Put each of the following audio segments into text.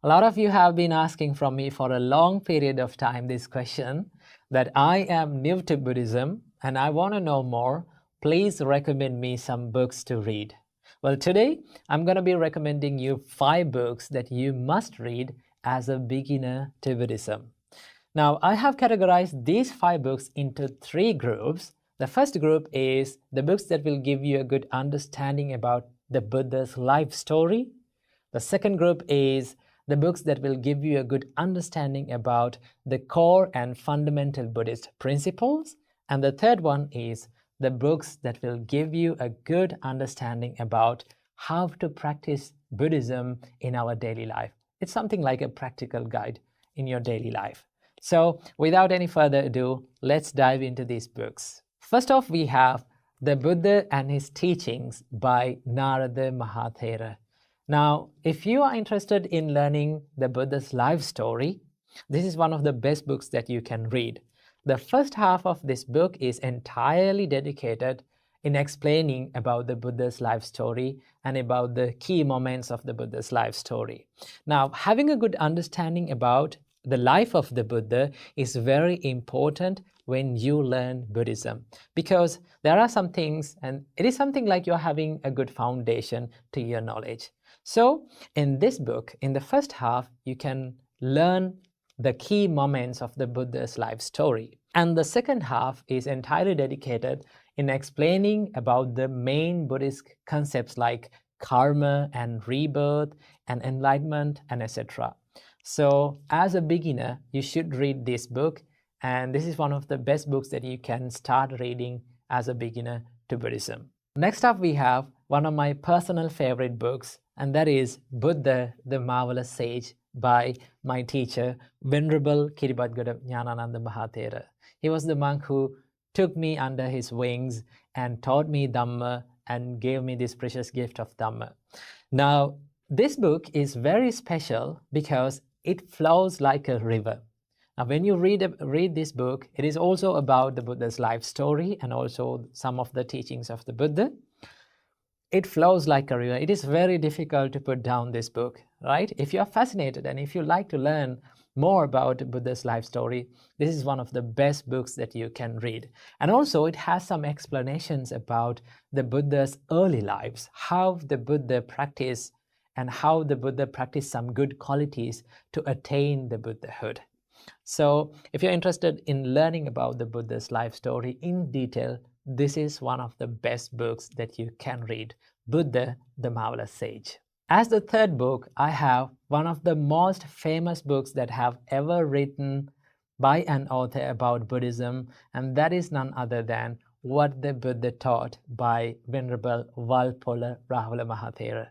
A lot of you have been asking from me for a long period of time this question that I am new to Buddhism and I want to know more. Please recommend me some books to read. Well, today I'm going to be recommending you 5 books that you must read as a beginner to Buddhism. Now, I have categorized these 5 books into 3 groups. The first group is the books that will give you a good understanding about the Buddha's life story. The second group is the books that will give you a good understanding about the core and fundamental Buddhist principles. And the third one is the books that will give you a good understanding about how to practice Buddhism in our daily life. It's something like a practical guide in your daily life. So without any further ado, let's dive into these books. First off, we have The Buddha and His Teachings by Narada Mahathera. Now, if you are interested in learning the Buddha's life story, this is one of the best books that you can read. The first half of this book is entirely dedicated in explaining about the Buddha's life story and about the key moments of the Buddha's life story. Now, having a good understanding about the life of the Buddha is very important when you learn Buddhism, because there are some things, and it is something like you're having a good foundation to your knowledge. So in this book, in the first half, you can learn the key moments of the Buddha's life story. And the second half is entirely dedicated in explaining about the main Buddhist concepts like karma and rebirth and enlightenment and etc. So as a beginner, you should read this book, and this is one of the best books that you can start reading as a beginner to Buddhism. Next up, we have one of my personal favorite books, and that is Buddha, the Marvelous Sage by my teacher, Venerable Kiribati Jnanananda Mahathera. He was the monk who took me under his wings and taught me Dhamma and gave me this precious gift of Dhamma. Now, this book is very special because it flows like a river. Now, when you read this book, it is also about the Buddha's life story and also some of the teachings of the Buddha. It flows like a river. It is very difficult to put down this book, right? If you are fascinated and if you like to learn more about Buddha's life story, this is one of the best books that you can read. And also it has some explanations about the Buddha's early lives, how the Buddha practiced and how the Buddha practiced some good qualities to attain the Buddhahood. So if you're interested in learning about the Buddha's life story in detail, this is one of the best books that you can read, Buddha, the Marvelous Sage. As the third book, I have one of the most famous books that have ever written by an author about Buddhism, and that is none other than What the Buddha Taught by Venerable Walpola Rahula Mahathera.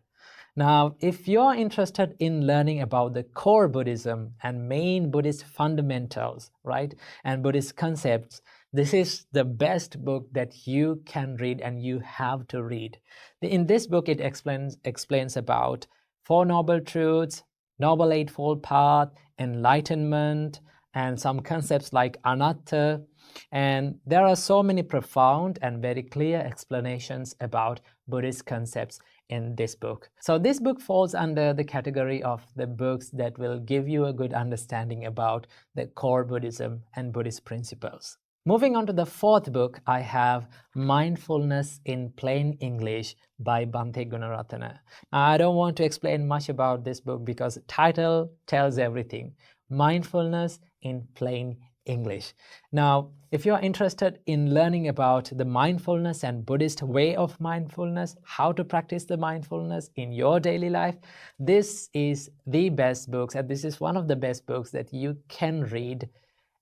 Now, if you're interested in learning about the core Buddhism and main Buddhist fundamentals, right, and Buddhist concepts, this is the best book that you can read and you have to read. In this book, it explains about 4 Noble Truths, Noble Eightfold Path, enlightenment, and some concepts like anatta. And there are so many profound and very clear explanations about Buddhist concepts in this book. So this book falls under the category of the books that will give you a good understanding about the core Buddhism and Buddhist principles. Moving on to the fourth book, I have Mindfulness in Plain English by Bhante Gunaratana. Now, I don't want to explain much about this book because the title tells everything. Mindfulness in Plain English. Now, if you're interested in learning about the mindfulness and Buddhist way of mindfulness, how to practice the mindfulness in your daily life, this is the best books, and this is one of the best books that you can read.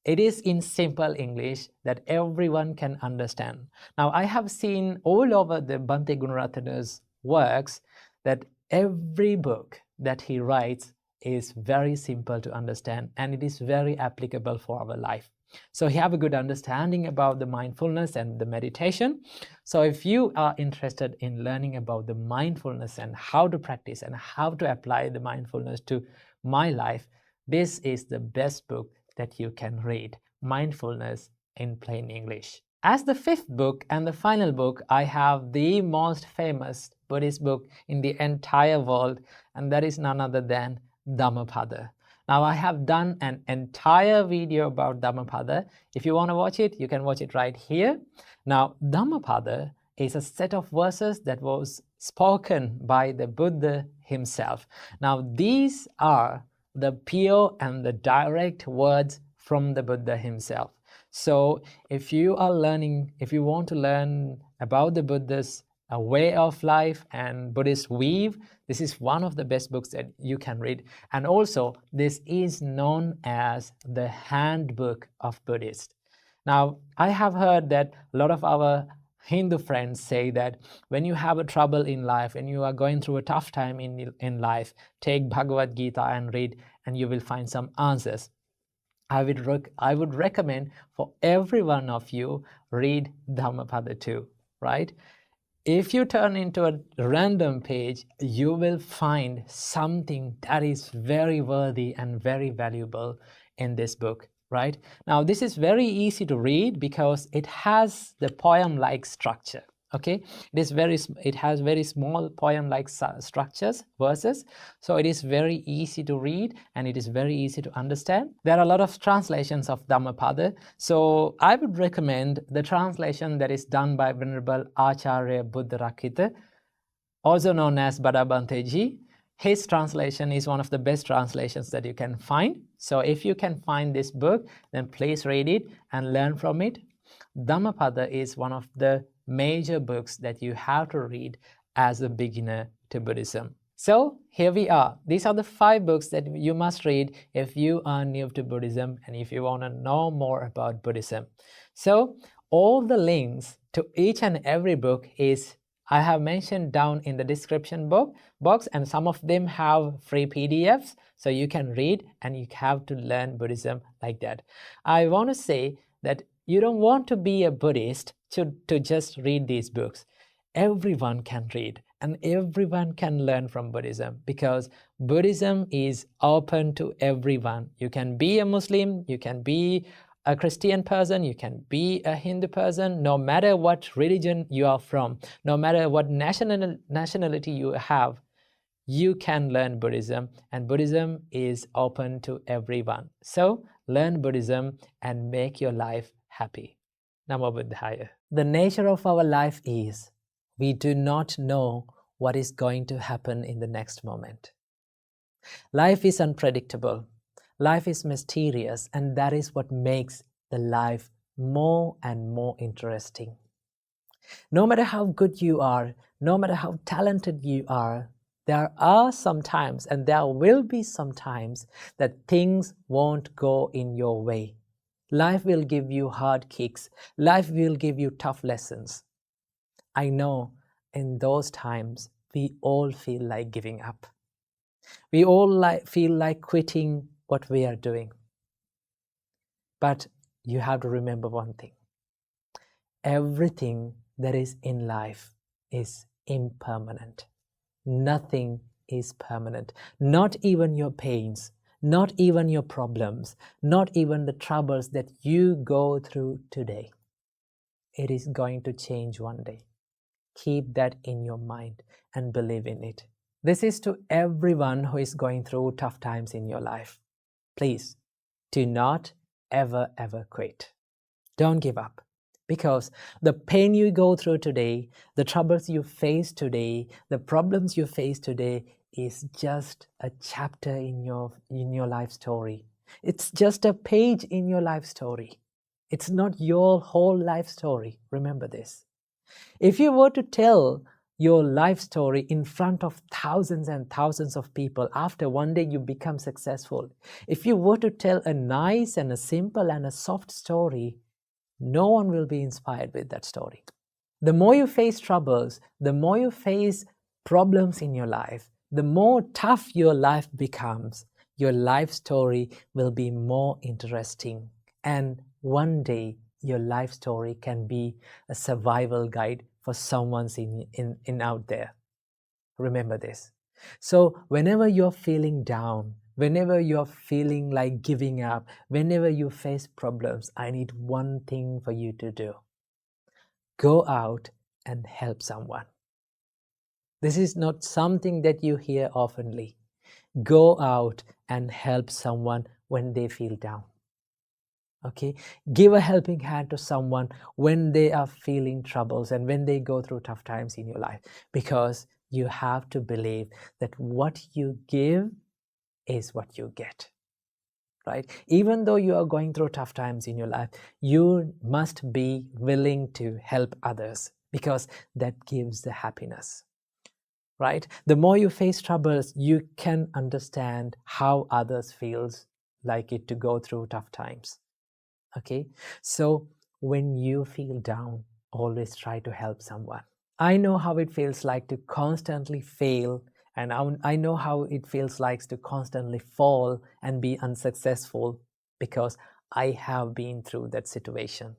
It is in simple English that everyone can understand. Now, I have seen all over the Bhante Gunaratana's works that every book that he writes is very simple to understand and it is very applicable for our life. So you have a good understanding about the mindfulness and the meditation. So if you are interested in learning about the mindfulness and how to practice and how to apply the mindfulness to my life, this is the best book that you can read, Mindfulness in Plain English. As the fifth book and the final book, I have the most famous Buddhist book in the entire world, and that is none other than Dhammapada. Now, I have done an entire video about Dhammapada. If you want to watch it, you can watch it right here. Now, Dhammapada is a set of verses that was spoken by the Buddha himself. Now, these are the pure and the direct words from the Buddha himself. So if you want to learn about the Buddha's way of life and Buddhist weave, this is one of the best books that you can read. And also, this is known as the handbook of Buddhists. Now, I have heard that a lot of our Hindu friends say that when you have a trouble in life and you are going through a tough time in life, take Bhagavad Gita and read, and you will find some answers. I would recommend for every one of you, read Dhammapada too, right? If you turn into a random page, you will find something that is very worthy and very valuable in this book, right? Now, this is very easy to read because it has the poem-like structure. Okay, it has very small poem-like structures, verses, so it is very easy to read and it is very easy to understand. There are a lot of translations of Dhammapada, so I would recommend the translation that is done by Venerable Acharya Buddharakkhita, also known as Badabanteji. His translation is one of the best translations that you can find. So if you can find this book, then please read it and learn from it. Dhammapada is one of the major books that you have to read as a beginner to Buddhism. So here we are. These are the 5 books that you must read if you are new to Buddhism and if you want to know more about Buddhism. So all the links to each and every book I have mentioned down in the description box, and some of them have free PDFs, so you can read and you have to learn Buddhism like that. I want to say that you don't want to be a Buddhist to just read these books. Everyone can read and everyone can learn from Buddhism because Buddhism is open to everyone. You can be a Muslim, you can be a Christian person, you can be a Hindu person, no matter what religion you are from, no matter what nationality you have, you can learn Buddhism, and Buddhism is open to everyone. So learn Buddhism and make your life happy. Namo Buddhaya. The nature of our life is we do not know what is going to happen in the next moment. Life is unpredictable. Life is mysterious, and that is what makes the life more and more interesting. No matter how good you are, no matter how talented you are, there are some times, and there will be some times, that things won't go in your way. Life will give you hard kicks. Life will give you tough lessons. I know in those times, we all feel like giving up. We all feel like quitting what we are doing. But you have to remember one thing. Everything that is in life is impermanent. Nothing is permanent. Not even your pains, not even your problems, not even the troubles that you go through today. It is going to change one day. Keep that in your mind and believe in it. This is to everyone who is going through tough times in your life. Please, do not ever quit. Don't give up. Because the pain you go through today, the troubles you face today, the problems you face today is just a chapter in your life story. It's just a page in your life story. It's not your whole life story. Remember this. If you were to tell your life story in front of thousands and thousands of people after one day you become successful, if you were to tell a nice and a simple and a soft story, no one will be inspired with that story. The more you face troubles, the more you face problems in your life, the more tough your life becomes, your life story will be more interesting. And one day, your life story can be a survival guide for someone in out there. Remember this. So whenever you're feeling down, whenever you're feeling like giving up, whenever you face problems, I need one thing for you to do. Go out and help someone. This is not something that you hear oftenly. Go out and help someone when they feel down. Okay, give a helping hand to someone when they are feeling troubles and when they go through tough times in your life, because you have to believe that what you give is what you get, right? Even though you are going through tough times in your life, you must be willing to help others, because that gives the happiness, right? The more you face troubles, you can understand how others feels like it to go through tough times. Okay, so when you feel down, always try to help someone. I know how it feels like to constantly fail, and I know how it feels like to constantly fall and be unsuccessful, because I have been through that situation.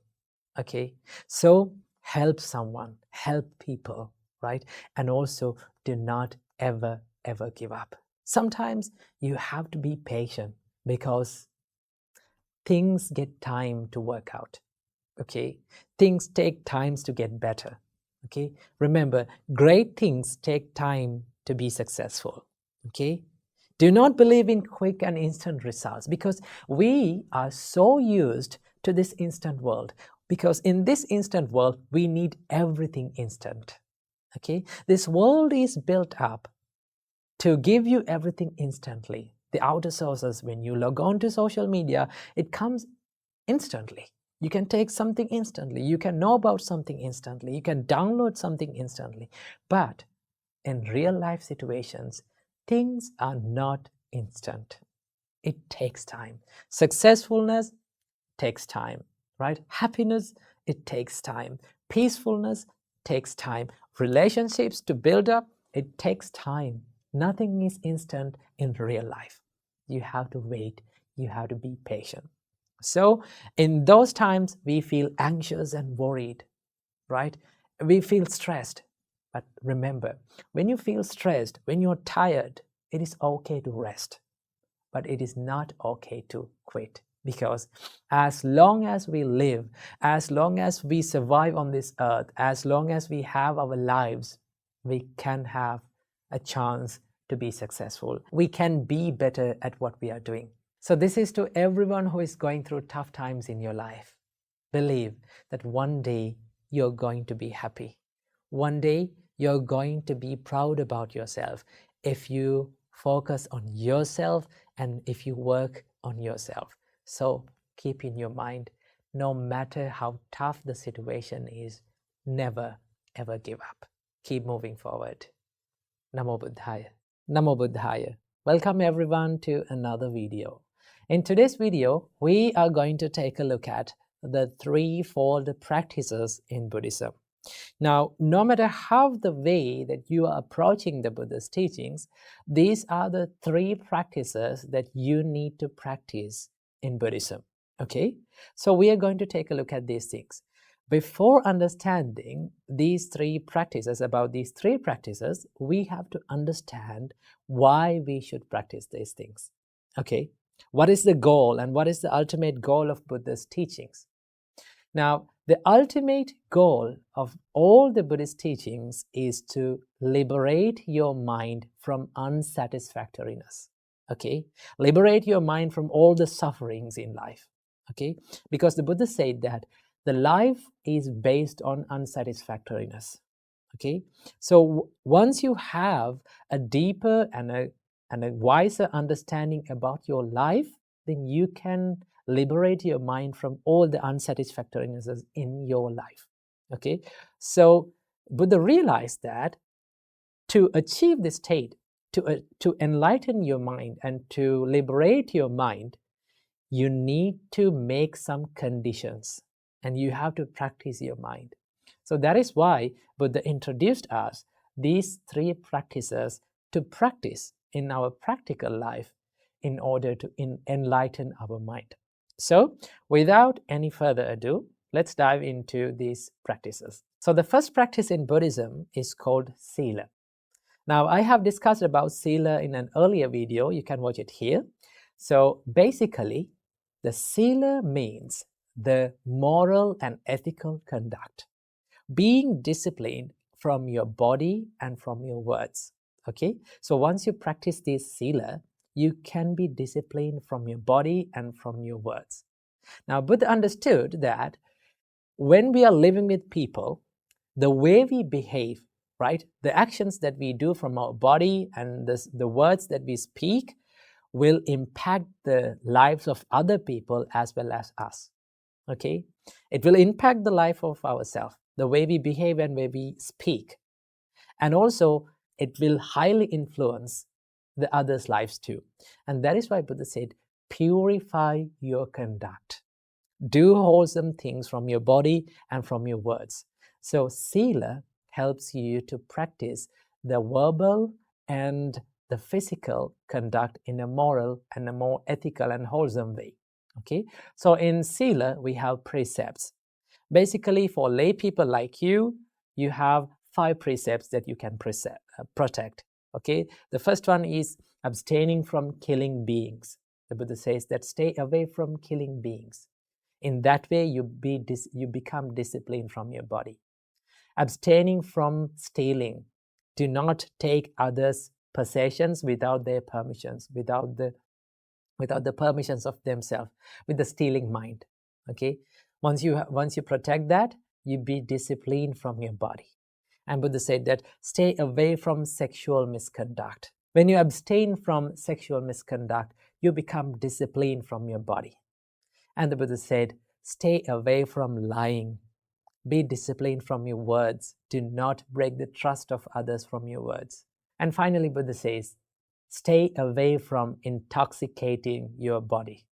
Okay, so help someone, help people, right? And also do not ever give up. Sometimes you have to be patient, because things get time to work out. Okay, things take times to get better. Okay, remember, great things take time to be successful. Okay, do not believe in quick and instant results, because we are so used to this instant world. Because in this instant world, we need everything instant. Okay, this world is built up to give you everything instantly. The outer sources, when you log on to social media, it comes instantly. You can take something instantly. You can know about something instantly. You can download something instantly. But in real life situations, things are not instant. It takes time. Successfulness takes time, right? Happiness, it takes time. Peacefulness takes time. Relationships to build up, it takes time. Nothing is instant in real life. You have to wait. You have to be patient. So in those times, we feel anxious and worried, right? We feel stressed. But remember, when you feel stressed, when you're tired, it is okay to rest, but it is not okay to quit. Because as long as we live, as long as we survive on this earth, as long as we have our lives, we can have a chance to be successful. We can be better at what we are doing. So this is to everyone who is going through tough times in your life. Believe that one day you're going to be happy. One day you're going to be proud about yourself if you focus on yourself and if you work on yourself. So keep in your mind, no matter how tough the situation is, never ever give up. Keep moving forward. Namo Buddhaya. Namo Buddhaya. Welcome everyone to another video. In today's video, we are going to take a look at the threefold practices in Buddhism. Now, no matter how the way that you are approaching the Buddha's teachings, these are the three practices that you need to practice in Buddhism. Okay? So we are going to take a look at these things. Before understanding these three practices, we have to understand why we should practice these things. Okay? What is the goal and what is the ultimate goal of Buddha's teachings? Now, the ultimate goal of all the Buddhist teachings is to liberate your mind from unsatisfactoriness. Okay? Liberate your mind from all the sufferings in life. Okay? Because the Buddha said that the life is based on unsatisfactoriness. Okay? So once you have a deeper and a wiser understanding about your life, then you can liberate your mind from all the unsatisfactorinesses in your life. Okay, so Buddha realized that to achieve this state, to enlighten your mind and to liberate your mind, you need to make some conditions and you have to practice your mind. So that is why Buddha introduced us these three practices to practice in our practical life in order to enlighten our mind. So without any further ado, let's dive into these practices. So the first practice in Buddhism is called Sila. Now, I have discussed about Sila in an earlier video. You can watch it here. So basically, the Sila means the moral and ethical conduct, being disciplined from your body and from your words. Okay, so once you practice this Sila, you can be disciplined from your body and from your words. Now, Buddha understood that when we are living with people, the way we behave, right, the actions that we do from our body and the words that we speak will impact the lives of other people as well as us. Okay, it will impact the life of ourselves, the way we behave and way we speak, and also it will highly influence the others' lives too. And that is why Buddha said, purify your conduct. Do wholesome things from your body and from your words. So Sila helps you to practice the verbal and the physical conduct in a moral and a more ethical and wholesome way. Okay, so in Sila we have precepts. Basically, for lay people like you, you have 5 precepts that you can protect. Okay, the first one is abstaining from killing beings. The Buddha says that stay away from killing beings. In that way, you become disciplined from your body. Abstaining from stealing. Do not take others' possessions without their permissions, without the permissions of themselves, with the stealing mind. Okay, once you protect that, you be disciplined from your body. And Buddha said that stay away from sexual misconduct. When you abstain from sexual misconduct, you become disciplined from your body. And the Buddha said, stay away from lying. Be disciplined from your words. Do not break the trust of others from your words. And finally, Buddha says, stay away from intoxicating your body.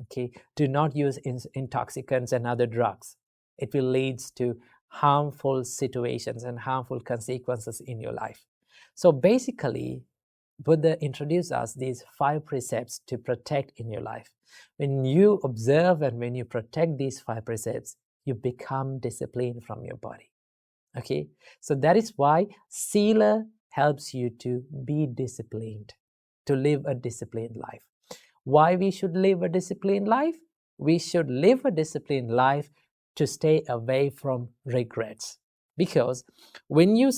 Okay, do not use intoxicants and other drugs. It will lead to harmful situations and harmful consequences in your life. So basically, Buddha introduced us these 5 precepts to protect in your life. When you observe and when you protect these 5 precepts, you become disciplined from your body. Okay, so that is why Sila helps you to be disciplined, to live a disciplined life. Why we should live a disciplined life? We should live a disciplined life to stay away from regrets. Because when you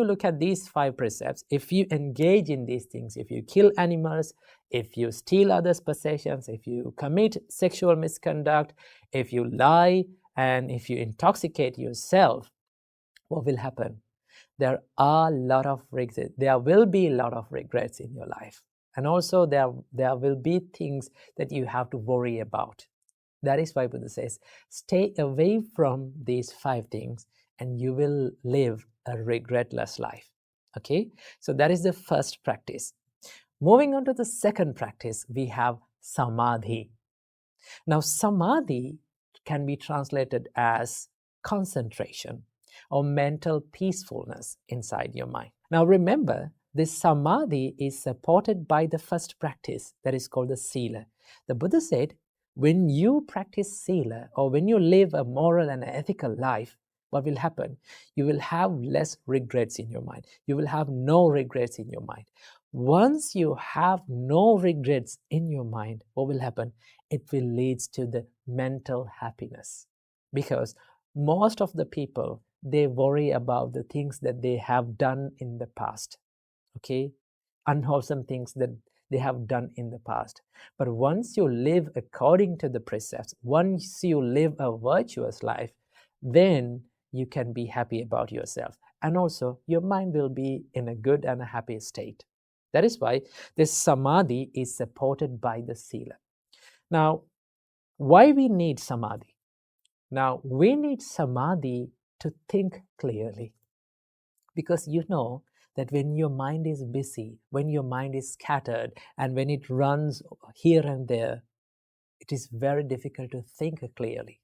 look at these 5 precepts, if you engage in these things, if you kill animals, if you steal others' possessions, if you commit sexual misconduct, if you lie, and if you intoxicate yourself, what will happen? There will be a lot of regrets in your life. And also there will be things that you have to worry about. That is why Buddha says, stay away from these 5 things and you will live a regretless life. Okay, so that is the first practice. Moving on to the second practice, we have samadhi. Now, samadhi can be translated as concentration or mental peacefulness inside your mind. Now, remember, this samadhi is supported by the first practice that is called the sila. The Buddha said, when you practice sila or when you live a moral and ethical life, what will happen? You will have less regrets in your mind. You will have no regrets in your mind. Once you have no regrets in your mind, what will happen? It will lead to the mental happiness. Because most of the people, they worry about the things that they have done in the past. Okay? Unwholesome things that they have done in the past. But once you live according to the precepts, once you live a virtuous life, then you can be happy about yourself. And also, your mind will be in a good and a happy state. That is why this samadhi is supported by the sila. Now, why we need samadhi? Now, we need samadhi to think clearly. Because you know that when your mind is busy, when your mind is scattered, and when it runs here and there, it is very difficult to think clearly.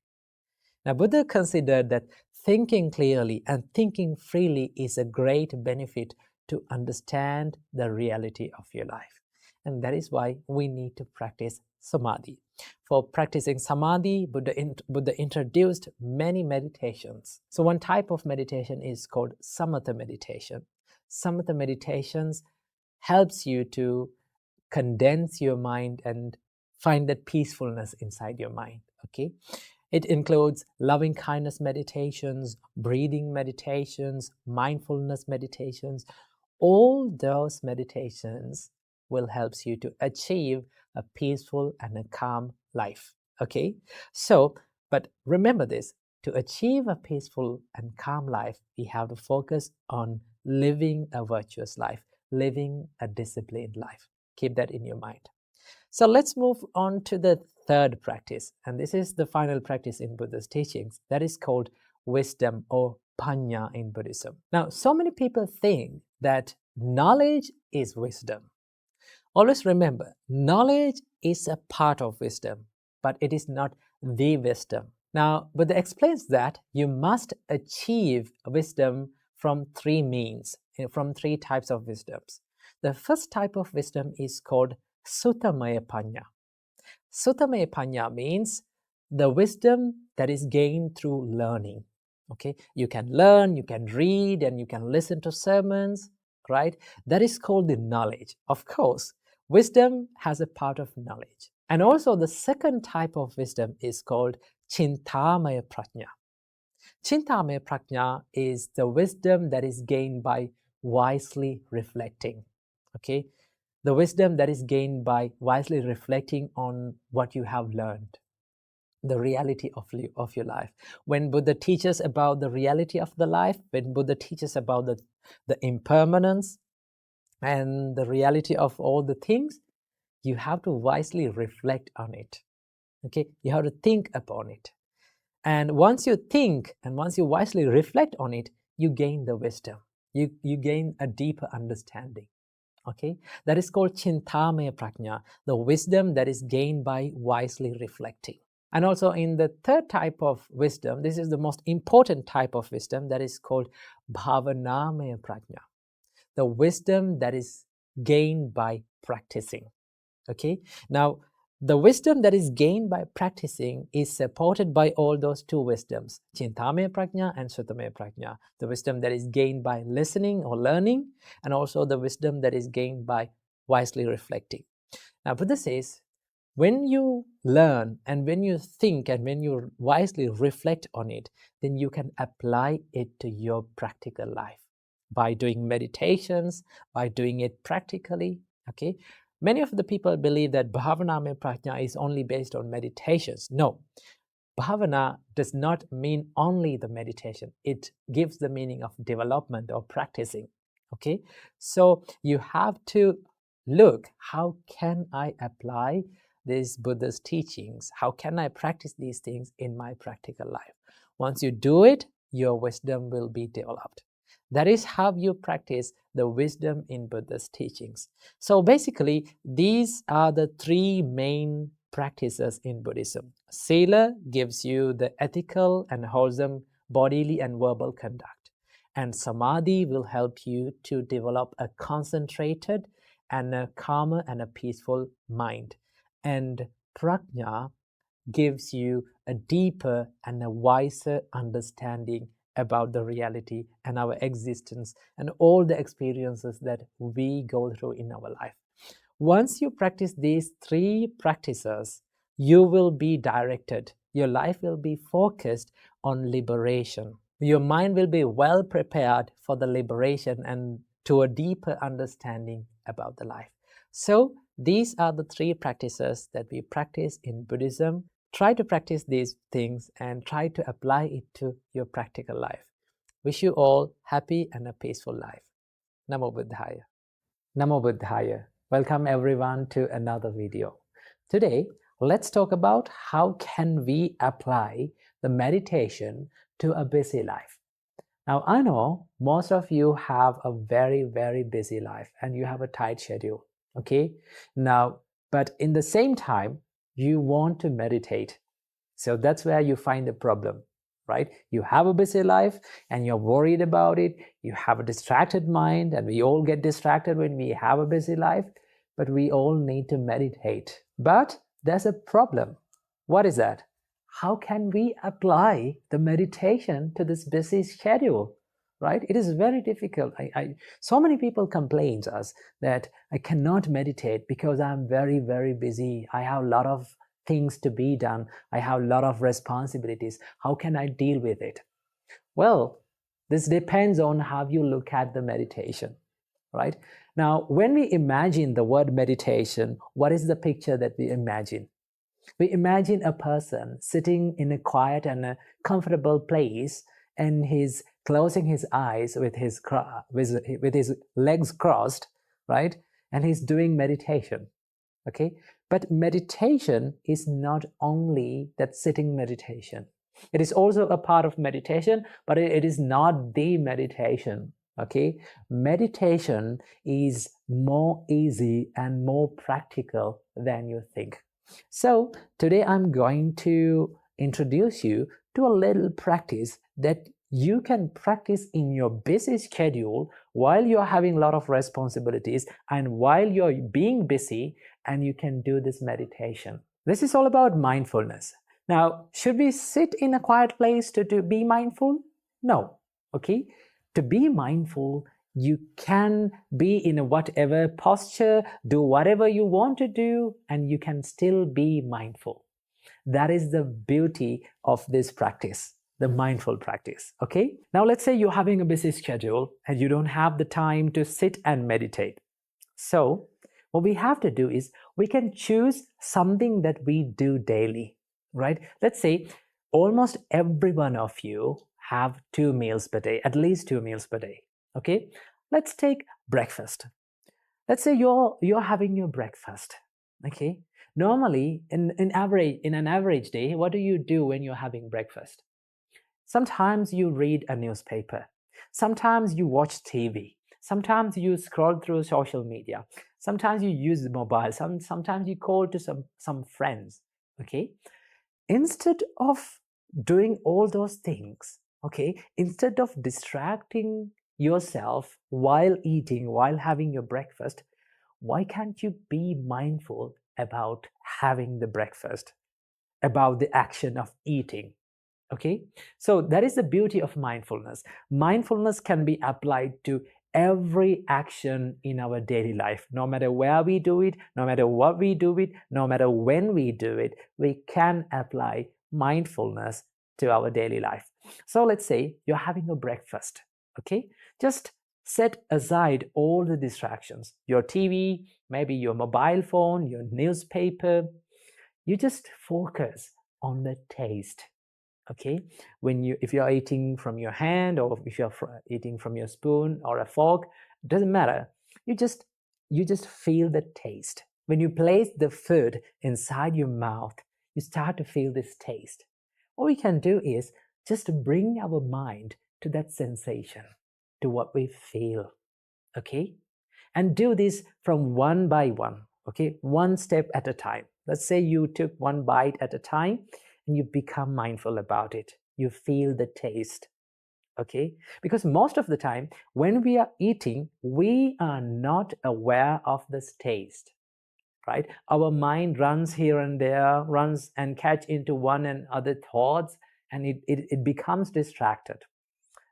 Now, Buddha considered that thinking clearly and thinking freely is a great benefit to understand the reality of your life. And that is why we need to practice samadhi. For practicing samadhi, Buddha introduced many meditations. So one type of meditation is called samatha meditation. Samatha meditations helps you to condense your mind and find that peacefulness inside your mind. Okay, it includes loving kindness meditations, breathing meditations, mindfulness meditations. All those meditations will help you to achieve a peaceful and a calm life. Okay, so but remember this, to achieve a peaceful and calm life, we have to focus on living a virtuous life, living a disciplined life. Keep that in your mind. So let's move on to the third practice, and this is the final practice in Buddha's teachings, that is called wisdom or panya in Buddhism. Now, so many people think that knowledge is wisdom. Always remember, knowledge is a part of wisdom, but it is not the wisdom. Now, Buddha explains that you must achieve wisdom from three means, from three types of wisdoms. The first type of wisdom is called Suttamaya Panya. Suttamaya Panya means the wisdom that is gained through learning. Okay, you can learn, you can read, and you can listen to sermons, right? That is called the knowledge. Of course, wisdom has a part of knowledge. And also the second type of wisdom is called Chintamaya Prajna. Chintamaya Prajna is the wisdom that is gained by wisely reflecting. Okay, the wisdom that is gained by wisely reflecting on what you have learned, the reality of your life. When Buddha teaches about the reality of the life, when Buddha teaches about the impermanence and the reality of all the things, you have to wisely reflect on it. Okay, you have to think upon it. And once you think and once you wisely reflect on it, you gain the wisdom. You gain a deeper understanding. Okay, that is called Chintamaya Prajna, the wisdom that is gained by wisely reflecting. And also in the third type of wisdom, this is the most important type of wisdom, that is called Bhavanamaya Prajna, the wisdom that is gained by practicing. Okay, now the wisdom that is gained by practicing is supported by all those two wisdoms, Chintamaya Prajna and Suttamaya Prajna, the wisdom that is gained by listening or learning, and also the wisdom that is gained by wisely reflecting. Now Buddha says, when you learn and when you think and when you wisely reflect on it, then you can apply it to your practical life by doing meditations, by doing it practically. Okay, many of the people believe that Bhavanamaya Prajna is only based on meditations. No, Bhavana does not mean only the meditation. It gives the meaning of development or practicing. Okay, so you have to look, how can I apply these Buddha's teachings? How can I practice these things in my practical life? Once you do it, your wisdom will be developed. That is how you practice the wisdom in Buddha's teachings. So basically, these are the three main practices in Buddhism. Sila gives you the ethical and wholesome bodily and verbal conduct. And Samadhi will help you to develop a concentrated and a calmer and a peaceful mind. And Prajna gives you a deeper and a wiser understanding about the reality and our existence and all the experiences that we go through in our life. Once you practice these three practices, you will be directed. Your life will be focused on liberation. Your mind will be well prepared for the liberation and to a deeper understanding about the life. So these are the three practices that we practice in Buddhism. Try to practice these things and try to apply it to your practical life. Wish you all happy and a peaceful life. Namo Buddhaya. Namo Buddhaya. Welcome everyone to another video. Today, let's talk about how can we apply the meditation to a busy life. Now, I know most of you have a very, very busy life and you have a tight schedule, okay? Now, but in the same time, you want to meditate. So that's where you find the problem, right? You have a busy life and you're worried about it. You have a distracted mind, and we all get distracted when we have a busy life, but we all need to meditate. But there's a problem. What is that? How can we apply the meditation to this busy schedule, right? It is very difficult. So many people complain to us that I cannot meditate because I'm very, very busy. I have a lot of things to be done. I have a lot of responsibilities. How can I deal with it? Well, this depends on how you look at the meditation. right? Now, when we imagine the word meditation, what is the picture that we imagine? We imagine a person sitting in a quiet and a comfortable place, and he's closing his eyes with his legs crossed, right? And he's doing meditation. Okay, but meditation is not only that sitting meditation. It is also a part of meditation, but it is not the meditation. Okay, meditation is more easy and more practical than you think. So today I'm going to introduce you to a little practice that you can practice in your busy schedule while you're having a lot of responsibilities and while you're being busy, and you can do this meditation. This is all about mindfulness. Now, should we sit in a quiet place to be mindful? No. Okay? To be mindful, you can be in a whatever posture, do whatever you want to do, and you can still be mindful. That is the beauty of this practice, the mindful practice. Okay? Now, let's say you're having a busy schedule and you don't have the time to sit and meditate. So, what we have to do is we can choose something that we do daily, right? Let's say almost every one of you have 2 meals per day, at least 2 meals per day. Okay, let's take breakfast. Let's say you're having your breakfast. Okay, normally in an average day, what do you do when you're having breakfast? Sometimes you read a newspaper. Sometimes you watch TV. Sometimes you scroll through social media. Sometimes you use the mobile. Sometimes you call to some friends. Okay? Instead of doing all those things, okay, instead of distracting yourself while eating, while having your breakfast, why can't you be mindful about having the breakfast, about the action of eating? Okay, so that is the beauty of mindfulness. Mindfulness can be applied to every action in our daily life. No matter where we do it, no matter what we do it, no matter when we do it, we can apply mindfulness to our daily life. So let's say you're having a breakfast. Okay, just set aside all the distractions, your TV, maybe your mobile phone, your newspaper. You just focus on the taste. Okay, if you're eating from your hand, or if you're eating from your spoon or a fork, it doesn't matter. You just feel the taste. When you place the food inside your mouth, you start to feel this taste. What we can do is just bring our mind to that sensation, to what we feel. Okay, and do this from one by one. Okay, one step at a time. Let's say you took one bite at a time and you become mindful about it. You feel the taste. Okay, because most of the time when we are eating, we are not aware of this taste, right? Our mind runs here and there, runs and catch into one and other thoughts, and it becomes distracted.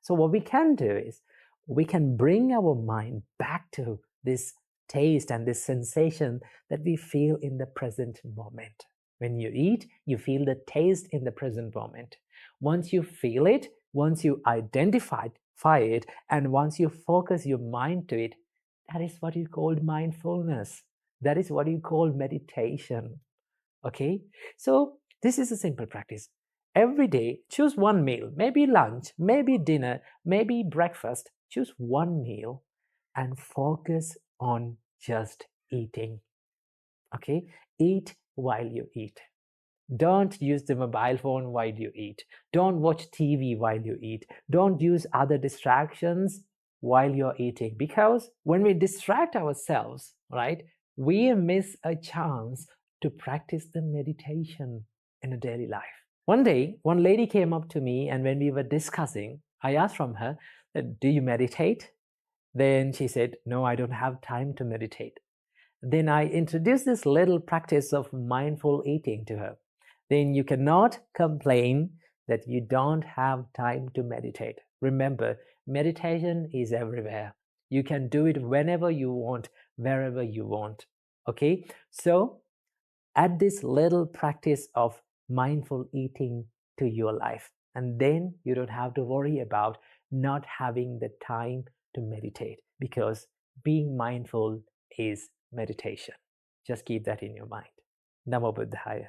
So what we can do is we can bring our mind back to this taste and this sensation that we feel in the present moment. When you eat, you feel the taste in the present moment. Once you feel it, once you identify it, and once you focus your mind to it, that is what you call mindfulness. That is what you call meditation. Okay? So this is a simple practice. Every day, choose one meal, maybe lunch, maybe dinner, maybe breakfast. Choose one meal and focus on just eating. Okay? Eat while you eat. Don't use the mobile phone while you eat. Don't watch TV while you eat. Don't use other distractions while you're eating, because when we distract ourselves, right, we miss a chance to practice the meditation in a daily life. One day, one lady came up to me, and when we were discussing, I asked from her, do you meditate? Then she said, no, I don't have time to meditate. Then I introduced this little practice of mindful eating to her. Then you cannot complain that you don't have time to meditate. Remember, meditation is everywhere. You can do it whenever you want, wherever you want. Okay? So add this little practice of mindful eating to your life, and then you don't have to worry about not having the time to meditate, because being mindful is meditation. Just keep that in your mind. Namo Buddhaya.